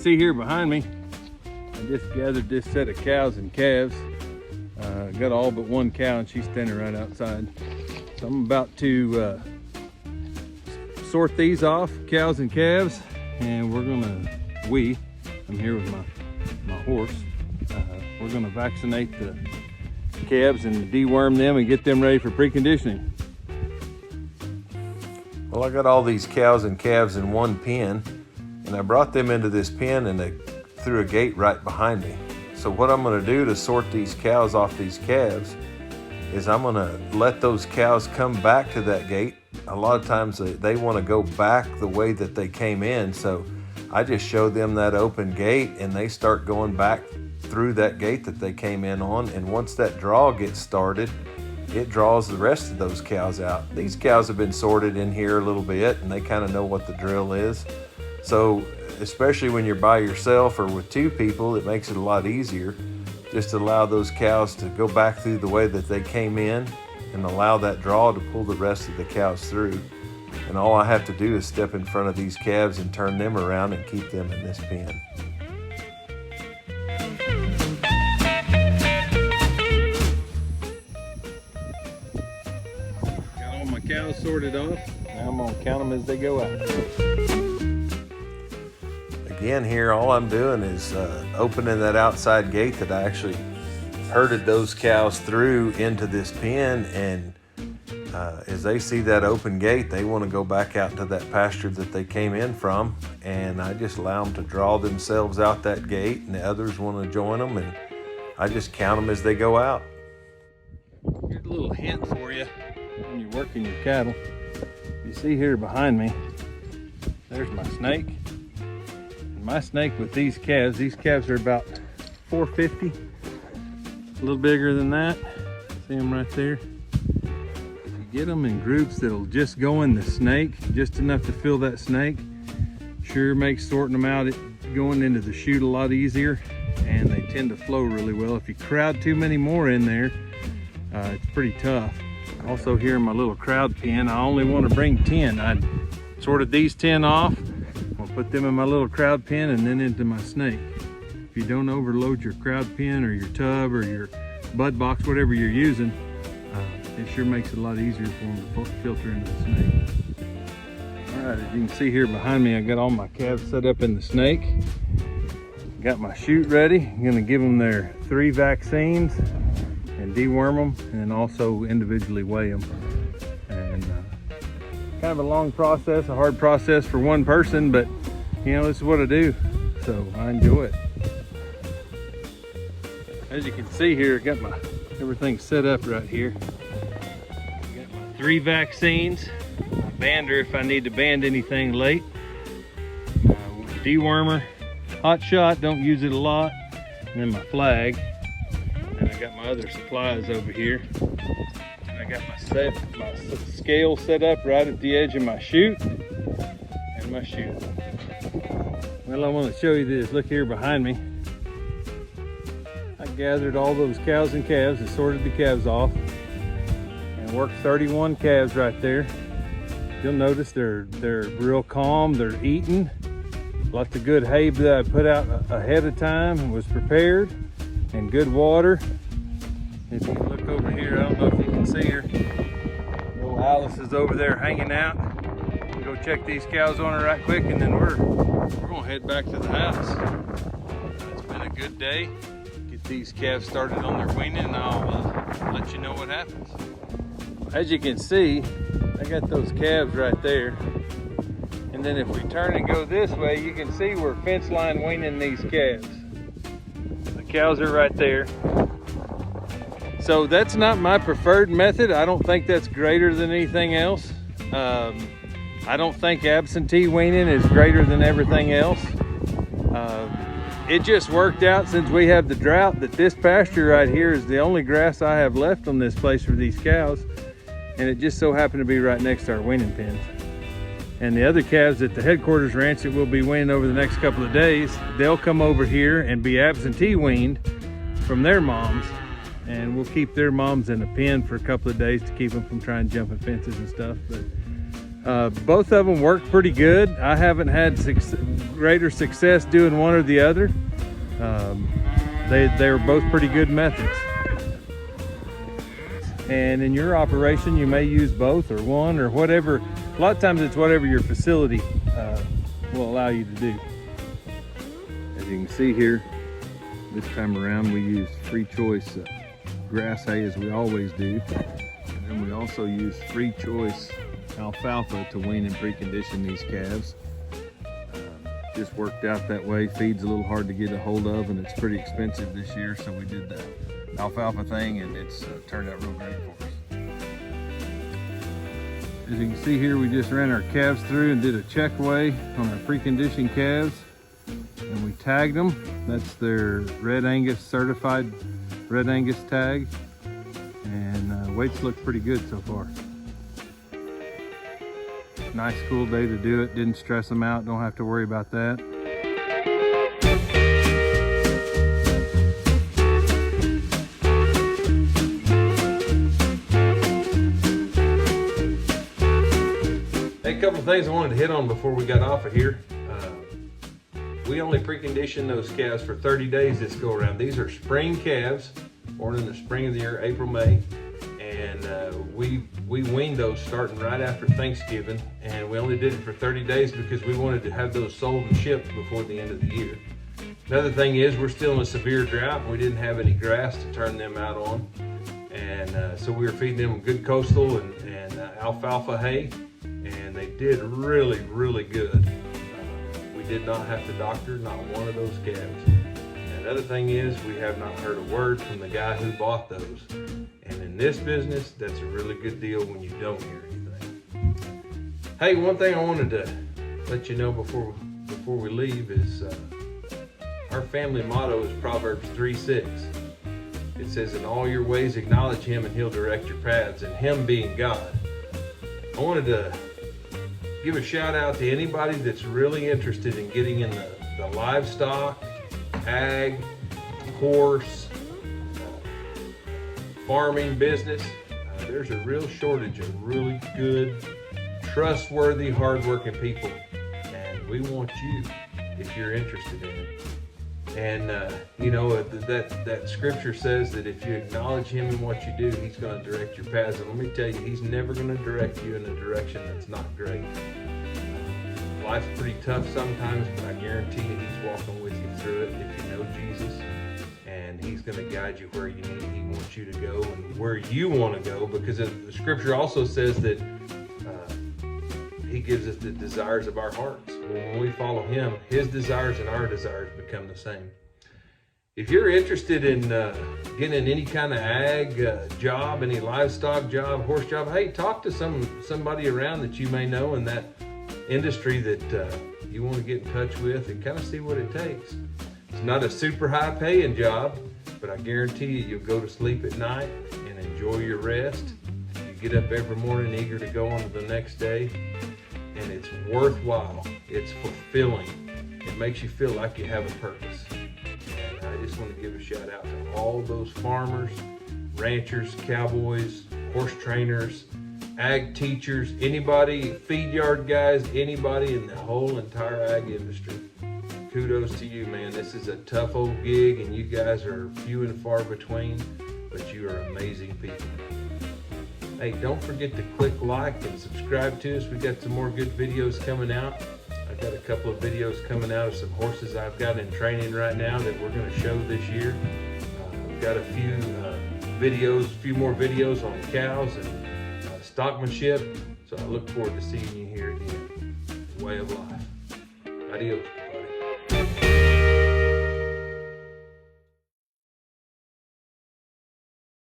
see here behind me, I just gathered this set of cows and calves. Got all but one cow and she's standing right outside. So I'm about to sort these off, cows and calves, and we're gonna I'm here with my horse. We're gonna vaccinate the calves and deworm them and get them ready for preconditioning. Well, I got all these cows and calves in one pen, and I brought them into this pen and through a gate right behind me. So what I'm gonna do to sort these cows off these calves is I'm gonna let those cows come back to that gate. A lot of times they wanna go back the way that they came in, so I just show them that open gate and they start going back through that gate that they came in on, and once that draw gets started, it draws the rest of those cows out. These cows have been sorted in here a little bit and they kind of know what the drill is. So especially when you're by yourself or with two people, it makes it a lot easier. Just allow those cows to go back through the way that they came in and allow that draw to pull the rest of the cows through. And all I have to do is step in front of these calves and turn them around and keep them in this pen. Got all my cows sorted off. Now I'm gonna count them as they go out. Again here, all I'm doing is opening that outside gate that I actually herded those cows through into this pen, and as they see that open gate, they want to go back out to that pasture that they came in from, and I just allow them to draw themselves out that gate, and the others want to join them, and I just count them as they go out. Here's a little hint for you when you're working your cattle. You see here behind me, there's my snake. My snake with these calves are about 450, a little bigger than that. See them right there? If you get them in groups that'll just go in the snake, just enough to fill that snake, sure makes sorting them out, going into the chute a lot easier, and they tend to flow really well. If you crowd too many more in there, it's pretty tough. Also here in my little crowd pen, I only want to bring 10. I sorted these 10 off. I'll put them in my little crowd pen and then into my snake. If you don't overload your crowd pen or your tub or your bud box, whatever you're using, it sure makes it a lot easier for them to filter into the snake. All right, as you can see here behind me, I got all my calves set up in the snake. Got my chute ready. I'm gonna give them their 3 vaccines and deworm them, and then also individually weigh them. And kind of a long process, a hard process for one person, but you know, this is what I do, so I enjoy it. As you can see here, I got my everything set up right here. Got my 3 vaccines, my bander if I need to band anything late, my dewormer, hot shot, don't use it a lot, and then my flag. And I got my other supplies over here. I got my scale set up right at the edge of my chute and my chute. Well, I want to show you this. Look here behind me. I gathered all those cows and calves and sorted the calves off and worked 31 calves right there. You'll notice they're real calm. They're eating. Lots of good hay that I put out ahead of time and was prepared, and good water. If you look over here, I don't know if you can see her. Little Alice is over there hanging out. We'll go check these cows on her right quick, and then we're gonna head back to the house. It's been a good day. Get these calves started on their weaning, and I'll let you know what happens. As you can see, I got those calves right there. And then if we turn and go this way, you can see we're fence line weaning these calves. The cows are right there. So that's not my preferred method. I don't think that's greater than anything else. I don't think absentee weaning is greater than everything else. It just worked out, since we have the drought, that this pasture right here is the only grass I have left on this place for these cows. And it just so happened to be right next to our weaning pens. And the other calves at the headquarters ranch that we'll be weaning over the next couple of days, they'll come over here and be absentee weaned from their moms. And we'll keep their moms in a pen for a couple of days to keep them from trying jumping fences and stuff. But Both of them work pretty good. I haven't had greater success doing one or the other. They're both pretty good methods. And in your operation, you may use both or one or whatever. A lot of times it's whatever your facility will allow you to do. As you can see here, this time around we use free choice grass hay as we always do. And then we also use free choice alfalfa to wean and precondition these calves. Just worked out that way. Feed's a little hard to get a hold of and it's pretty expensive this year, so we did the alfalfa thing and it's turned out real great for us. As you can see here, we just ran our calves through and did a check weigh on our preconditioned calves, and we tagged them. That's their Red Angus certified Red Angus tag, and weights look pretty good so far. Nice cool day to do it. Didn't stress them out. Don't have to worry about that. A couple of things I wanted to hit on before we got off of here. We only precondition those calves for 30 days this go around. These are spring calves, born in the spring of the year, April, May. And we weaned those starting right after Thanksgiving. And we only did it for 30 days because we wanted to have those sold and shipped before the end of the year. Another thing is we're still in a severe drought and we didn't have any grass to turn them out on. And so we were feeding them good coastal and alfalfa hay. And they did really, really good. We did not have to doctor not one of those calves. And another thing is we have not heard a word from the guy who bought those. And in this business, that's a really good deal when you don't hear anything. Hey, one thing I wanted to let you know before we leave is our family motto is Proverbs 3:6. It says, "In all your ways acknowledge him and he'll direct your paths," and him being God. I wanted to give a shout out to anybody that's really interested in getting in the livestock, ag, horse, farming business. There's a real shortage of really good, trustworthy, hardworking people, and we want you if you're interested in it. And you know, that scripture says that if you acknowledge him in what you do, he's going to direct your paths. And let me tell you, he's never going to direct you in a direction that's not great. Life's pretty tough sometimes, but I guarantee you he's walking with you through it if you know Jesus. And he's going to guide you where he wants you to go and where you want to go, because the scripture also says that he gives us the desires of our hearts. When we follow him, his desires and our desires become the same. If you're interested in getting any kind of ag job, any livestock job, horse job, hey, talk to somebody around that you may know in that industry that you want to get in touch with and kind of see what it takes. It's not a super high paying job, but I guarantee you, you'll go to sleep at night and enjoy your rest. You get up every morning eager to go on to the next day, and it's worthwhile. It's fulfilling. It makes you feel like you have a purpose. And I just want to give a shout out to all those farmers, ranchers, cowboys, horse trainers, ag teachers, anybody, feed yard guys, anybody in the whole entire ag industry. Kudos to you, man. This is a tough old gig and you guys are few and far between, but you are amazing people. Hey, don't forget to click like and subscribe to us. We got some more good videos coming out. I've got a couple of videos coming out of some horses I've got in training right now that we're going to show this year. We've got a few more videos on cows and stockmanship. So I look forward to seeing you here again. Way of life. Adios.